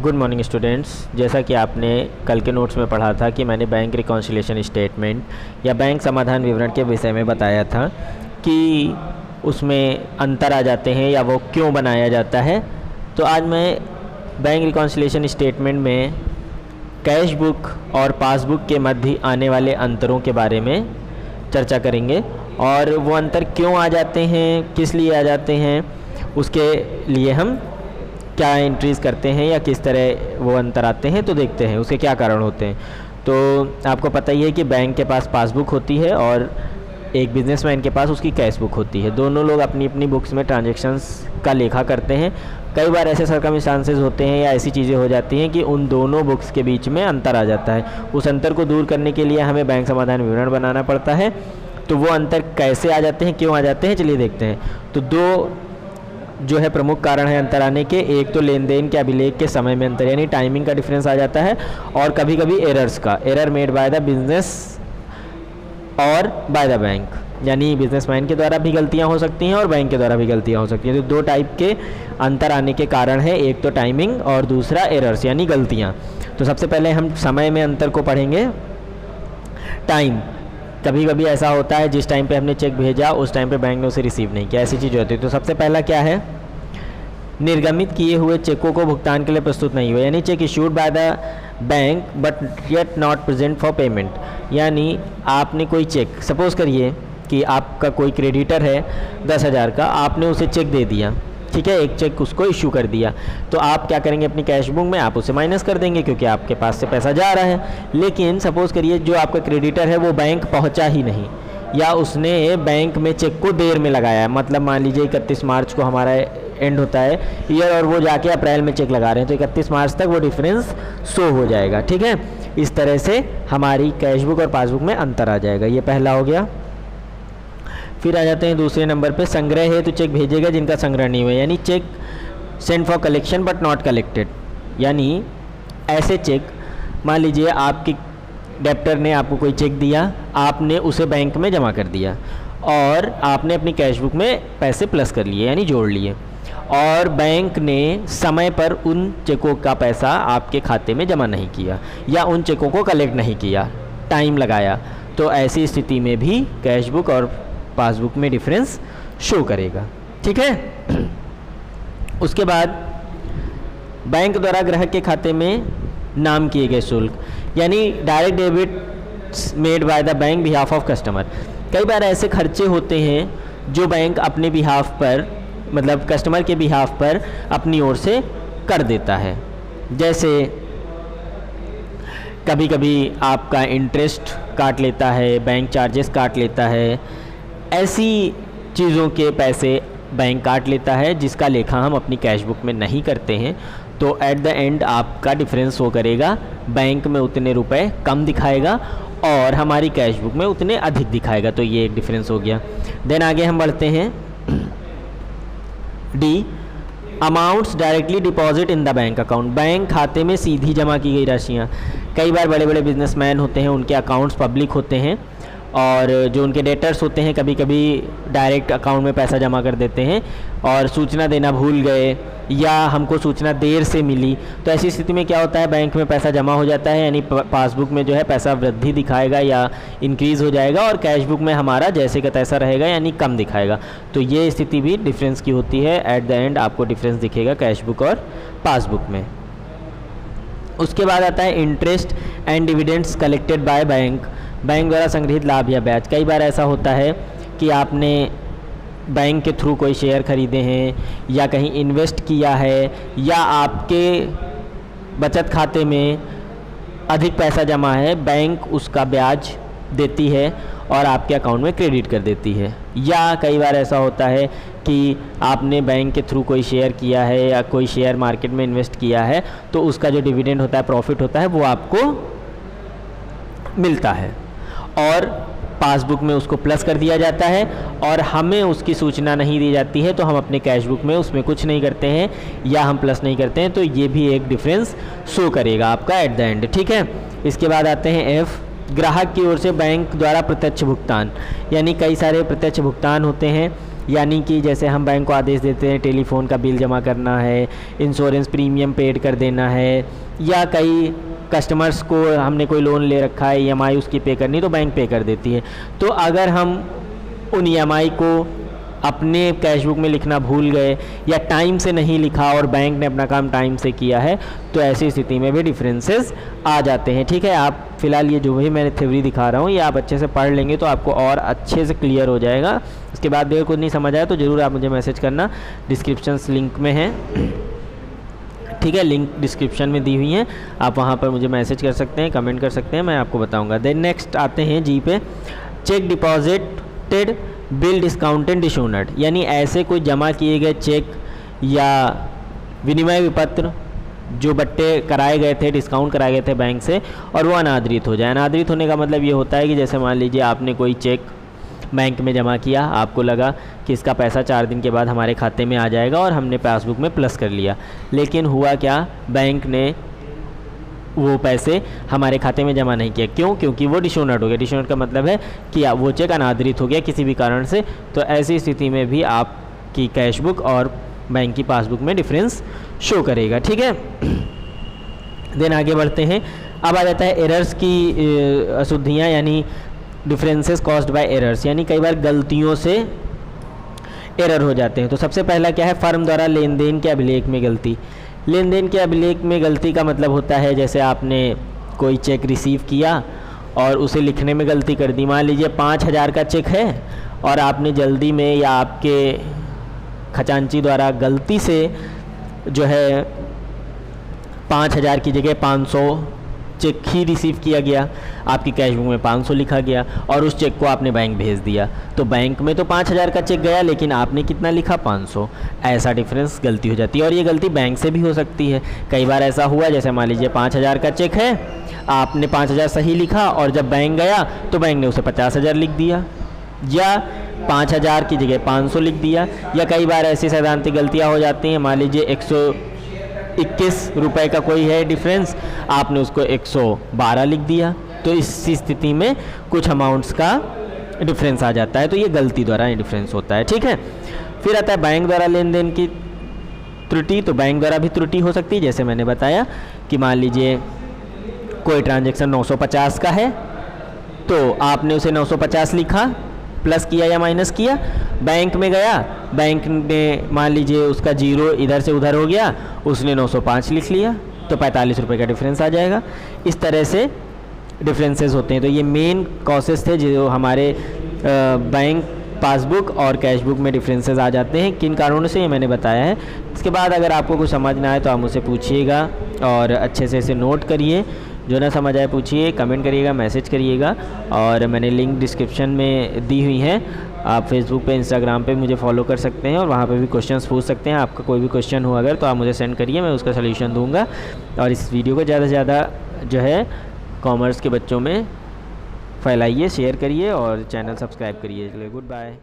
Good morning students. जैसा कि आपने कल के नोट्स में पढ़ा था कि मैंने बैंक रिकॉन्सिलिएशन स्टेटमेंट या बैंक समाधान विवरण के विषय में बताया था कि उसमें अंतर आ जाते हैं या वो क्यों बनाया जाता है। तो आज मैं बैंक रिकॉन्सिलिएशन स्टेटमेंट में कैश बुक और पासबुक के मध्य आने वाले अंतरों के बारे में चर्चा करेंगे और वो अंतर क्यों आ जाते हैं, किस लिए आ जाते हैं, उसके लिए हम क्या एंट्रीज़ करते हैं या किस तरह वो अंतर आते हैं तो देखते हैं उसके क्या कारण होते हैं। तो आपको पता ही है कि बैंक के पास पासबुक होती है और एक बिजनेसमैन के पास उसकी कैश बुक होती है। दोनों लोग अपनी अपनी बुक्स में ट्रांजैक्शंस का लेखा करते हैं। कई बार ऐसे सर्कमस्टांसेस होते हैं या ऐसी चीज़ें हो जाती हैं कि उन दोनों बुक्स के बीच में अंतर आ जाता है। उस अंतर को दूर करने के लिए हमें बैंक समाधान विवरण बनाना पड़ता है। तो वो अंतर कैसे आ जाते हैं, क्यों आ जाते हैं, चलिए देखते हैं। तो दो जो है प्रमुख कारण है अंतर आने के, एक तो लेन देन के अभिलेख के समय में अंतर यानी टाइमिंग का डिफरेंस आ जाता है, और कभी कभी एरर्स का, error made by the business और बाय द बैंक, यानी बिजनेसमैन के द्वारा भी गलतियां हो सकती हैं और बैंक के द्वारा भी गलतियां हो सकती हैं। तो दो टाइप के अंतर आने के कारण है, एक तो टाइमिंग और दूसरा एरर्स यानी गलतियां। तो सबसे पहले हम समय में अंतर को पढ़ेंगे। टाइम, कभी कभी ऐसा होता है जिस टाइम पे हमने चेक भेजा उस टाइम पे बैंक ने उसे रिसीव नहीं किया, ऐसी चीज़ होती है। तो सबसे पहला क्या है, निर्गमित किए हुए चेकों को भुगतान के लिए प्रस्तुत नहीं हुए, यानी check issued by the bank but yet not present for payment. यानी आपने कोई चेक, सपोज करिए कि आपका कोई क्रेडिटर है 10,000 का, आपने उसे चेक दे दिया, ठीक है, एक चेक उसको इशू कर दिया। तो आप क्या करेंगे, अपनी कैश बुक में आप उसे माइनस कर देंगे क्योंकि आपके पास से पैसा जा रहा है। लेकिन सपोज़ करिए जो आपका क्रेडिटर है वो बैंक पहुंचा ही नहीं, या उसने बैंक में चेक को देर में लगाया, मतलब मान लीजिए 31 मार्च को हमारा एंड होता है ईयर और वो जाके अप्रैल में चेक लगा रहे हैं, तो 31 मार्च तक वो डिफरेंस शो हो जाएगा, ठीक है। इस तरह से हमारी कैश बुक और पासबुक में अंतर आ जाएगा। ये पहला हो गया। फिर आ जाते हैं दूसरे नंबर पे, संग्रह है तो चेक भेजेगा जिनका संग्रह नहीं हुआ, यानी cheque send for collection but not collected. यानी ऐसे चेक, मान लीजिए आपकी डेप्टर ने आपको कोई चेक दिया, आपने उसे बैंक में जमा कर दिया और आपने अपनी कैश बुक में पैसे प्लस कर लिए यानी जोड़ लिए, और बैंक ने समय पर उन चेकों का पैसा आपके खाते में जमा नहीं किया या उन चेकों को कलेक्ट नहीं किया, टाइम लगाया, तो ऐसी स्थिति में भी कैश बुक और पासबुक में डिफरेंस शो करेगा, ठीक है। उसके बाद बैंक द्वारा ग्राहक के खाते में नाम किए गए शुल्क, यानी direct debit made by the bank behalf of customer. कई बार ऐसे खर्चे होते हैं जो बैंक अपने बिहाफ पर, मतलब कस्टमर के बिहाफ पर अपनी ओर से कर देता है। जैसे कभी कभी आपका इंटरेस्ट काट लेता है, बैंक चार्जेस काट लेता है, ऐसी चीज़ों के पैसे बैंक काट लेता है जिसका लेखा हम अपनी कैश बुक में नहीं करते हैं। तो एट द एंड आपका डिफरेंस शो करेगा, बैंक में उतने रुपए कम दिखाएगा और हमारी कैश बुक में उतने अधिक दिखाएगा। तो ये एक डिफरेंस हो गया। देन आगे हम बढ़ते हैं, D, amounts directly deposit in the bank account, bank खाते में सीधी जमा की गई राशियाँ। कई बार बड़े बड़े बिजनेसमैन होते हैं, उनके अकाउंट्स पब्लिक होते हैं और जो उनके डेटर्स होते हैं कभी कभी डायरेक्ट अकाउंट में पैसा जमा कर देते हैं और सूचना देना भूल गए या हमको सूचना देर से मिली, तो ऐसी स्थिति में क्या होता है, बैंक में पैसा जमा हो जाता है, यानी पासबुक में जो है पैसा वृद्धि दिखाएगा या इंक्रीज़ हो जाएगा और कैश बुक में हमारा जैसे का तैसा रहेगा यानी कम दिखाएगा। तो ये स्थिति भी डिफरेंस की होती है। एट द एंड आपको डिफरेंस दिखेगा कैश बुक और पासबुक में। उसके बाद आता है interest and dividends collected by bank, bank द्वारा संग्रहित लाभ या ब्याज। कई बार ऐसा होता है कि आपने बैंक के थ्रू कोई शेयर खरीदे हैं या कहीं इन्वेस्ट किया है या आपके बचत खाते में अधिक पैसा जमा है, बैंक उसका ब्याज देती है और आपके अकाउंट में क्रेडिट कर देती है। या कई बार ऐसा होता है कि आपने बैंक के थ्रू कोई शेयर किया है या कोई शेयर मार्केट में इन्वेस्ट किया है, तो उसका जो डिविडेंड होता है, प्रॉफिट होता है, वो आपको मिलता है और पासबुक में उसको प्लस कर दिया जाता है और हमें उसकी सूचना नहीं दी जाती है, तो हम अपने कैश बुक में उसमें कुछ नहीं करते हैं या हम प्लस नहीं करते हैं। तो ये भी एक डिफरेंस शो करेगा आपका एट द एंड, ठीक है। इसके बाद आते हैं एफ, ग्राहक की ओर से बैंक द्वारा प्रत्यक्ष भुगतान, यानी कई सारे प्रत्यक्ष भुगतान होते हैं यानी कि जैसे हम बैंक को आदेश देते हैं टेलीफोन का बिल जमा करना है, इंश्योरेंस प्रीमियम पेड कर देना है, या कई कस्टमर्स को हमने कोई लोन ले रखा है EMI उसकी पे करनी तो बैंक पे कर देती है। तो अगर हम उन EMI को अपने कैशबुक में लिखना भूल गए या टाइम से नहीं लिखा और बैंक ने अपना काम टाइम से किया है तो ऐसी स्थिति में भी डिफरेंसेस आ जाते हैं। ठीक है, आप फिलहाल ये जो भी मैंने थ्योरी दिखा रहा हूँ ये आप अच्छे से पढ़ लेंगे तो आपको और अच्छे से क्लियर हो जाएगा। इसके बाद भी अगर कुछ नहीं समझ आया तो ज़रूर आप मुझे मैसेज करना, डिस्क्रिप्शन लिंक में है। ठीक है, लिंक डिस्क्रिप्शन में दी हुई है, आप वहाँ पर मुझे मैसेज कर सकते हैं, कमेंट कर सकते हैं, मैं आपको बताऊँगा। देन नेक्स्ट आते हैं जी पे, चेक डिपॉजिटेड बिल डिस्काउंटेड डिशोनर्ड, यानी ऐसे कोई जमा किए गए चेक या विनिमय विपत्र जो बट्टे कराए गए थे, डिस्काउंट कराए गए थे बैंक से, और वो अनादरित हो जाए। अनादरित होने का मतलब ये होता है कि जैसे मान लीजिए आपने कोई चेक बैंक में जमा किया, आपको लगा कि इसका पैसा 4 दिन के बाद हमारे खाते में आ जाएगा और हमने पासबुक में प्लस कर लिया, लेकिन हुआ क्या, बैंक ने वो पैसे हमारे खाते में जमा नहीं किया। क्यों? क्योंकि वो डिशोनर्ड हो गया। डिशोनर्ड का मतलब है कि वो चेक अनादरित हो गया किसी भी कारण से। तो ऐसी स्थिति में भी आपकी कैशबुक और बैंक की पासबुक में डिफरेंस शो करेगा। ठीक है, देन आगे बढ़ते हैं। अब आ जाता है एरर्स की अशुद्धियाँ, यानी डिफरेंसेस कॉज्ड बाय एरर्स, यानी कई बार गलतियों से एरर हो जाते हैं। तो सबसे पहला क्या है, फर्म द्वारा लेन देन के अभिलेख में गलती। लेन देन के अभिलेख में गलती का मतलब होता है जैसे आपने कोई चेक रिसीव किया और उसे लिखने में गलती कर दी। मान लीजिए 5,000 का चेक है और आपने जल्दी में या आपके खजांची द्वारा गलती से जो है 5,000 की जगह 500 चेक ही रिसीव किया गया, आपकी कैशबुक में 500 लिखा गया और उस चेक को आपने बैंक भेज दिया। तो बैंक में तो 5,000 का चेक गया लेकिन आपने कितना लिखा, 500। ऐसा डिफरेंस गलती हो जाती है और ये गलती बैंक से भी हो सकती है। कई बार ऐसा हुआ, जैसे मान लीजिए 5,000 का चेक है, आपने 5,000 सही लिखा और जब बैंक गया तो बैंक ने उसे 50,000 लिख दिया, या 5,000 की जगह 500 लिख दिया। या कई बार ऐसी सैद्धांतिक गलतियाँ हो जाती हैं, मान लीजिए 121 रुपये का कोई है डिफरेंस, आपने उसको 112 लिख दिया। तो इस स्थिति में कुछ अमाउंट्स का डिफरेंस आ जाता है, तो ये गलती द्वारा डिफरेंस होता है। ठीक है, फिर आता है बैंक द्वारा लेन देन की त्रुटि। तो बैंक द्वारा भी त्रुटि हो सकती है, जैसे मैंने बताया कि मान लीजिए कोई ट्रांजैक्शन 950 का है तो आपने उसे 950 लिखा, प्लस किया या माइनस किया, बैंक में गया, बैंक ने मान लीजिए उसका जीरो इधर से उधर हो गया, उसने 905 लिख लिया, तो 45 रुपये का डिफरेंस आ जाएगा। इस तरह से डिफरेंसेस होते हैं। तो ये मेन कॉसेस थे जो हमारे बैंक पासबुक और कैशबुक में डिफरेंसेस आ जाते हैं। किन कारणों से ये मैंने बताया है। इसके बाद अगर आपको कुछ समझ ना आए तो आप मुझसे पूछिएगा और अच्छे से इसे नोट करिए। जो ना समझ आए पूछिए, कमेंट करिएगा, मैसेज करिएगा। और मैंने लिंक डिस्क्रिप्शन में दी हुई है, आप फेसबुक पे, इंस्टाग्राम पे मुझे फॉलो कर सकते हैं और वहाँ पे भी क्वेश्चंस पूछ सकते हैं। आपका कोई भी क्वेश्चन हो अगर तो आप मुझे सेंड करिए, मैं उसका सलूशन दूंगा। और इस वीडियो को ज़्यादा से ज़्यादा जो है कॉमर्स के बच्चों में फैलाइए, शेयर करिए और चैनल सब्सक्राइब करिए। चलिए, गुड बाय।